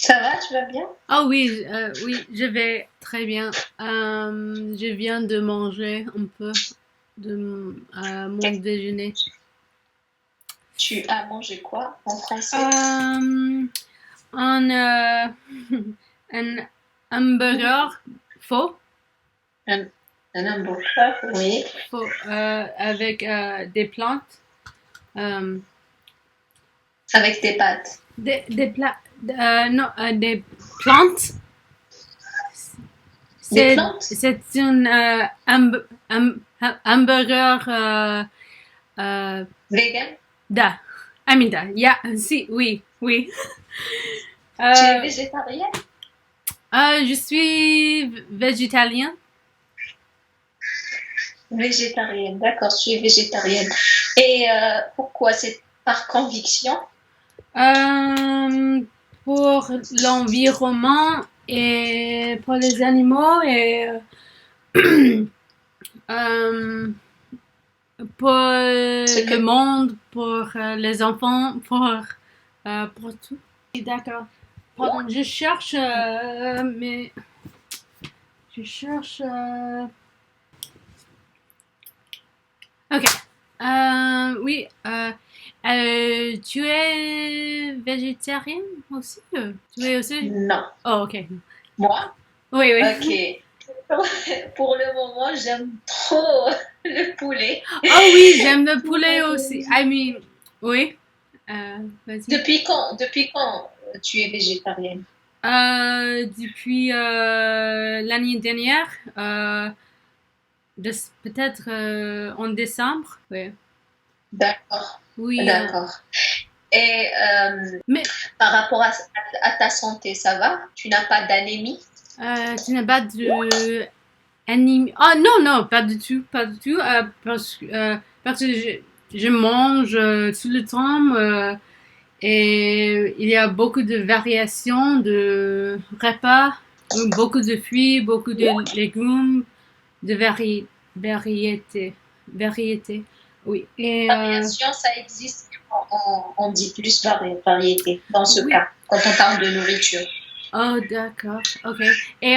Ça va, tu vas bien? Ah oui, oui, je vais très bien. Je viens de manger un peu de mon déjeuner. Tu as mangé quoi en français? Euh, un, un hamburger faux, Un, un hamburger, oui. avec des plantes, euh, Avec des pâtes. des plats, non, des plantes. Des C'est plantes? c'est un hamburger euh, Vegan? da. I mean da. Yeah, si, oui, oui. Tu es Euh, végétarienne? je suis végétalien. Végétarienne, d'accord, tu es végétarienne. Et pourquoi? C'est par conviction? Euh, pour l'environnement et pour les animaux et euh, pour Ce le que monde, pour les enfants, pour tout. D'accord. Pardon, je cherche, mais je cherche. Ok. Oui. Tu es végétarienne aussi? Tu es aussi? non. Oh, ok. Moi? Oui, oui. Ok. Pour le moment, j'aime trop le poulet. Oh oui, j'aime le Pour, poulet aussi. I mean, oui. Vas-y. depuis quand tu es végétarienne? Depuis l'année dernière, peut-être en décembre. Oui. D'accord, Oui. d'accord. Et Mais par rapport à ta santé, ça va? Tu n'as pas d'anémie? tu n'as pas de anime. Ah non, non, pas du tout, pas du tout. Parce que je mange tout le temps et il y a beaucoup de variations de repas, beaucoup de fruits, beaucoup de légumes, de variété, variété. Oui. Et Variation, ça existe. On dit plus variété dans ce oui. cas, quand on parle de nourriture. Oh, d'accord. Ok. Et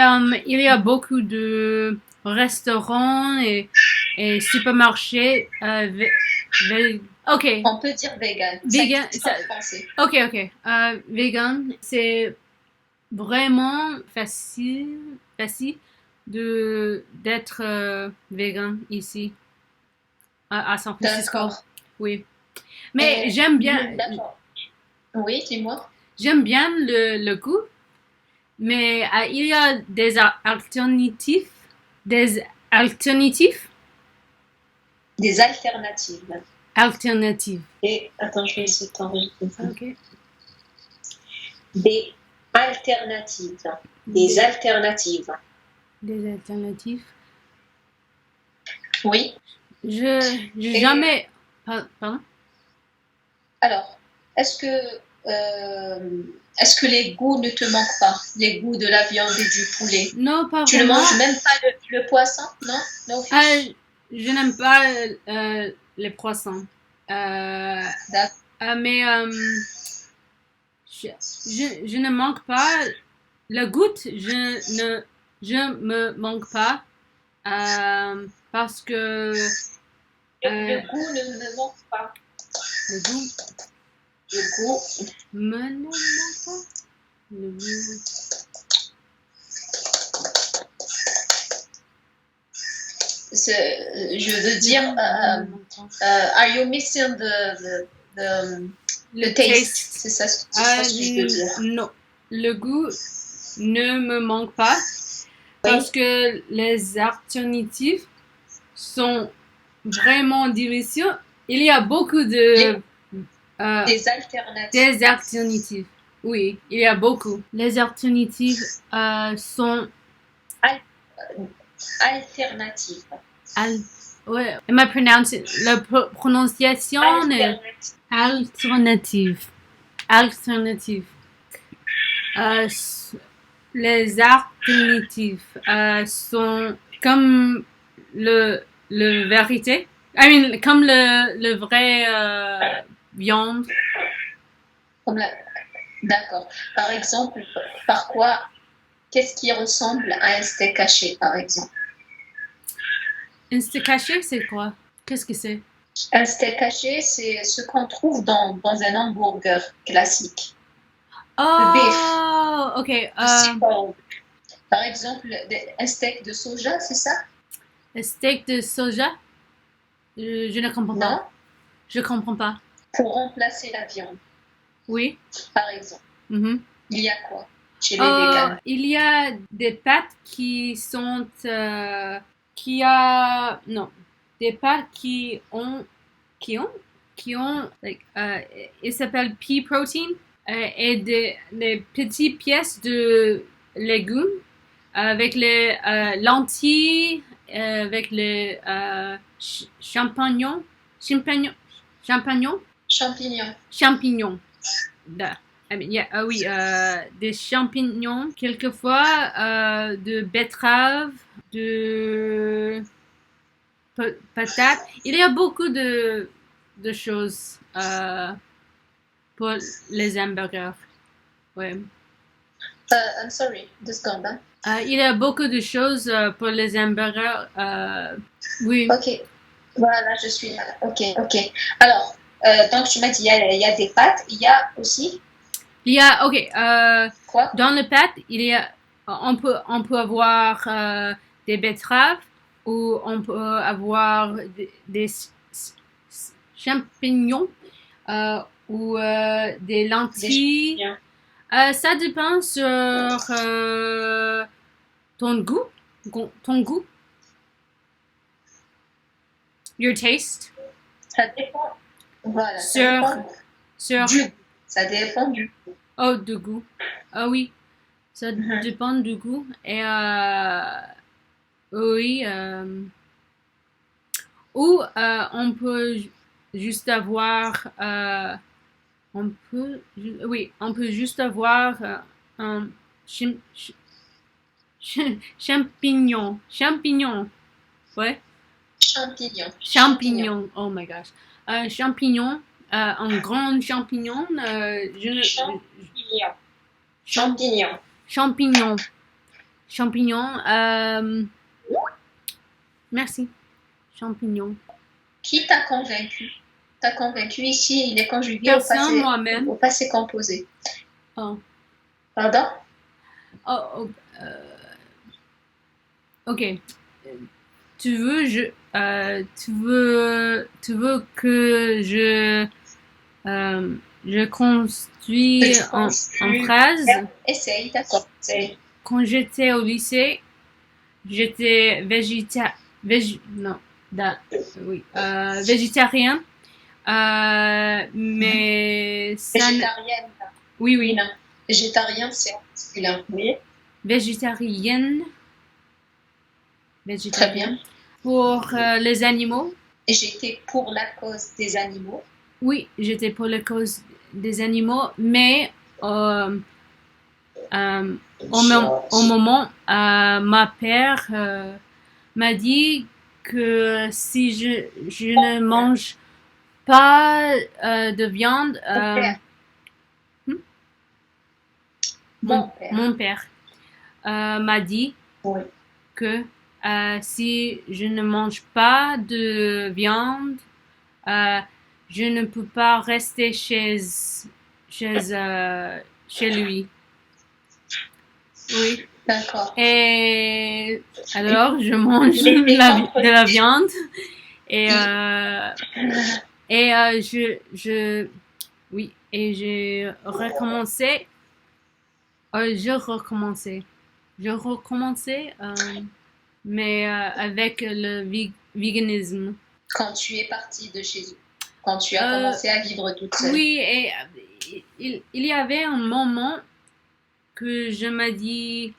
il y a beaucoup de restaurants et supermarchés. Ok. On peut dire vegan, ça Vegan. existe en français. Ok, ok. Vegan, c'est vraiment facile de d'être vegan ici à San Francisco. D'accord. Oui. Mais Et d'accord. Oui, dis-moi. j'aime bien le goût. Mais il y a des alternatives. Des alternatives. Des alternatives. Alternatives. Et attends, je vais essayer de t'enregistrer ça. Ok. Des alternatives. Des Des, alternatives. des alternatives. Oui. J'ai Et jamais. Pardon? alors, est-ce que, est-ce que les goûts ne te manquent pas? Les goûts de la viande et du poulet? Non, pas Tu ne vraiment. manges même pas le poisson? Non? No Euh, fish? je n'aime pas les poissons. D'accord. Mais je ne manque pas le goût. Je me manque pas parce que Le euh, goût ne me manque pas. le goût Le goût, me ne manque pas. Le goût. je veux Le dire, goût ne me manque pas. are you missing the Le taste? taste. C'est ça ce que je veux dire. Non. Le goût ne me manque pas parce Oui, que les alternatives sont vraiment délicieux. Il y a beaucoup les, de euh, des alternatives. des alternatives. Oui, il y a beaucoup. Les alternatives sont Al- alternatives. al ouais, ma la prononciation est Alternative. alternative. Alternative. Euh, les alternatives sont comme le vérité. I mean, comme le vrai viande. Comme la, D'accord. Par exemple, par quoi, qu'est-ce qui ressemble à un steak haché, par exemple? Un steak haché, c'est quoi? Qu'est-ce que c'est? Un steak haché, c'est ce qu'on trouve dans un hamburger classique. Le beef, Oh, ok. le C-bone. Par exemple, un steak de soja, c'est ça? Un steak de soja? Je ne comprends pas. Non? Je comprends pas. Pour remplacer la viande, Oui. par exemple. Mhm. Il y a quoi chez les véganes? Il y a des pâtes qui sont qui a non des pâtes qui ont like, il s'appelle pea protein et des petites pièces de légumes avec les lentilles avec les champignons Champignons. champignons. I mean, yeah, oui, des champignons, quelquefois de betteraves, de patates. Il y a beaucoup de choses pour les hamburgers. Ouais. I'm sorry, 2 secondes. Hein. Il y a beaucoup de choses pour les hamburgers. Oui. Ok, voilà, je suis là. Ok, ok. Alors, donc tu m'as dit, il y a des pâtes, il y a aussi Il y a, ok, quoi? dans le pâte, on peut avoir des betteraves ou on peut avoir des champignons ou des lentilles. Ça dépend sur ton goût, your taste. Ça dépend. Voilà, Sur ça dépend du goût. Oh, du goût. Ah oui, ça dépend du goût. Et oui, ou on peut juste avoir, on peut juste avoir un champignon, ouais. Champignon. Oh my gosh. Champignon, un grand champignon. Champignon. Merci. Champignon. Qui t'a convaincu? T'as convaincu ici, il est conjugué moi-même. Au passé composé. Oh. Pardon? Ok. Tu veux que je construis en phrase. Essaye, d'accord. Quand j'étais au lycée, j'étais végétarien. Mais végétarienne. Oui. Non. Végétarien, c'est masculin. Oui. Végétarienne. Très bien. Pour les animaux. Et j'étais pour la cause des animaux. Oui, j'étais pour la cause des animaux, mais au moment, ma père m'a dit que si je ne mange pas de viande, mon père m'a dit que si je ne mange pas de viande, je ne peux pas rester chez lui. Oui. D'accord. Et alors, je mange de la viande et j'ai recommencé. Je recommençais, mais avec le véganisme. Quand tu es partie de chez eux, quand tu as commencé à vivre toute seule. Oui, et il y avait un moment que je me dis,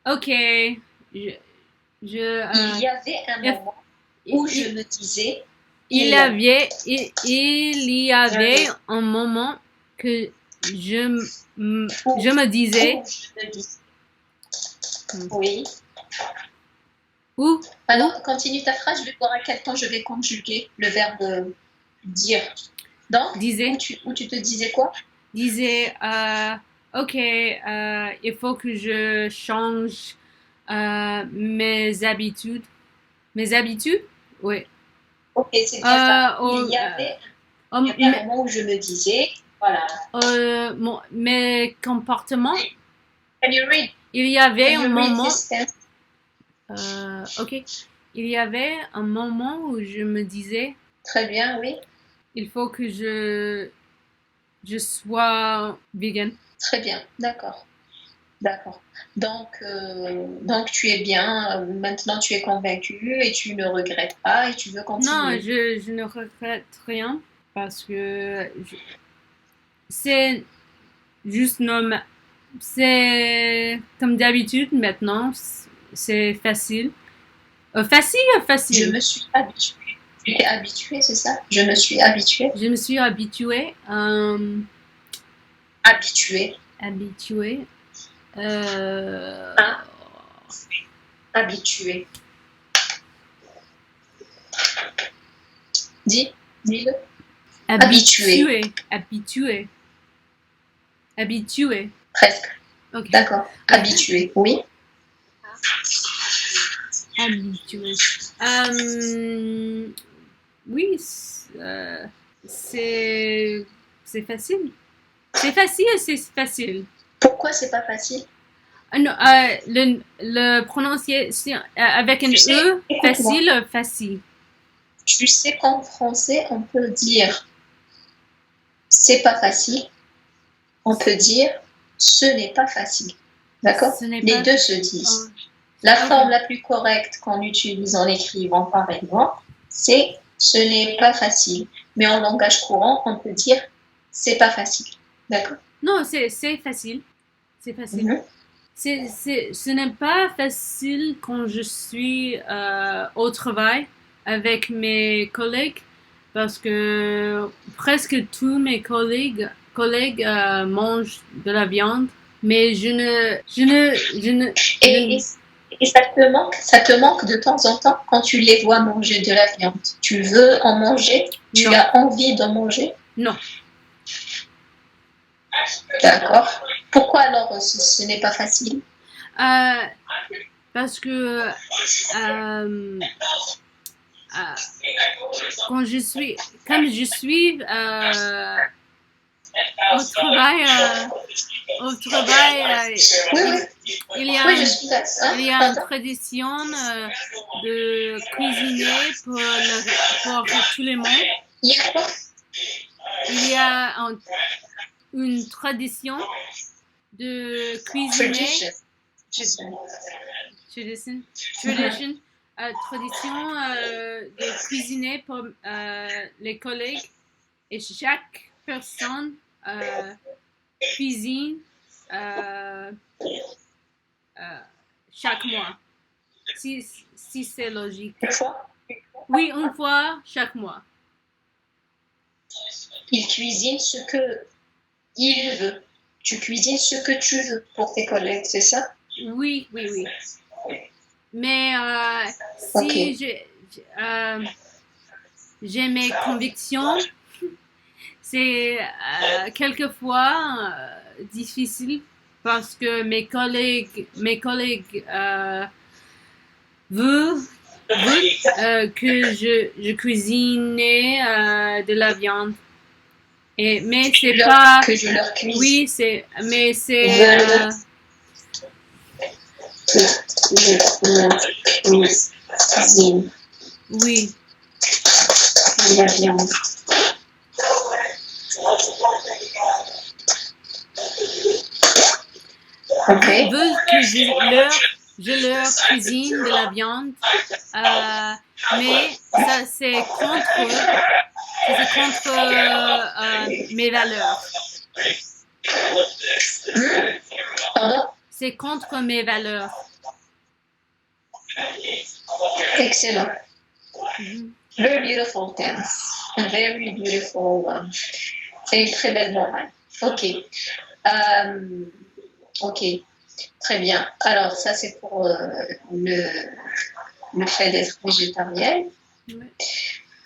ok, il y avait un moment où je me disais, il y avait un moment que je me disais, oui. Alors, continue ta phrase, je vais voir à quel temps je vais conjuguer le verbe dire. Donc, disais. Où tu te disais quoi? disait, ok, il faut que je change mes habitudes. Mes habitudes? Oui. Ok, c'est bien ça. Mais Oh, il y avait un moment où je me disais, voilà. mes comportements. Can you read? Il y avait Can un you read moment. this sentence? Ok. Il y avait un moment où je me disais, Très bien, oui. il faut que je sois vegan. Très bien, d'accord. D'accord. Donc tu es bien, maintenant tu es convaincu et tu ne regrettes pas et tu veux Non, continuer. je ne regrette rien parce que c'est juste normal. C'est comme d'habitude maintenant. C'est facile. Facile ou Je facile? me suis habituée. Tu es habituée, c'est ça? Je me suis habituée. Je me suis habituée. Habituée. Habituée. Ah, habituée. Dis-le. Habituée. Habituée. Habituée. Presque. Ok. D'accord. Habituée, oui. Habituée. Oui, c'est c'est facile. C'est facile, c'est facile. Pourquoi c'est pas facile? Non, le prononciation avec un Tu sais, E, écoute-moi. facile, facile. Tu sais qu'en français, on peut dire c'est pas facile. On peut dire ce n'est pas facile. D'accord? Ce n'est Les pas. deux se disent. Oh, La ok. forme la plus correcte qu'on utilise en écrivant, par exemple, c'est ce n'est pas facile. Mais en langage courant, on peut dire c'est pas facile. D'accord? Non, c'est facile. C'est facile. Mhm. Ce n'est pas facile quand je suis au travail avec mes collègues parce que presque tous mes collègues mangent de la viande, mais je ne, Et, et ça te manque de temps en temps quand tu les vois manger de la viande. Tu veux en manger? Tu non, as envie d'en manger? non. D'accord. Pourquoi alors ce n'est pas facile? Euh, parce que euh, comme je suis au travail, Oui, oui. il y a Oui, je suis là. Hein? il y a une Pardon? tradition de cuisiner pour tout le monde. Il y a quoi? Il y a une tradition de cuisiner. Tradition. Tradition. Tradition de cuisiner pour les collègues et chaque personne cuisine chaque mois. Si c'est logique. Une fois? Oui, une fois chaque mois. Il cuisine ce que il veut. Tu cuisines ce que tu veux pour tes collègues, c'est ça? Oui, oui, oui. Mais Ok. j'ai mes convictions, c'est quelquefois difficile parce que mes collègues veulent que je cuisine de la viande. Mais c'est pas. Que je leur cuisine. Oui, mais c'est. Que je leur cuisine. Oui. La viande. Okay. Veulent que je leur cuisine de la viande, mais ça c'est contre mes valeurs. Pardon? C'est contre mes valeurs. Excellent. Very beautiful tense. Very beautiful. C'est une très belle morale. Ok. Ok. Très bien. Alors, ça, c'est pour le fait d'être végétarienne. Ouais.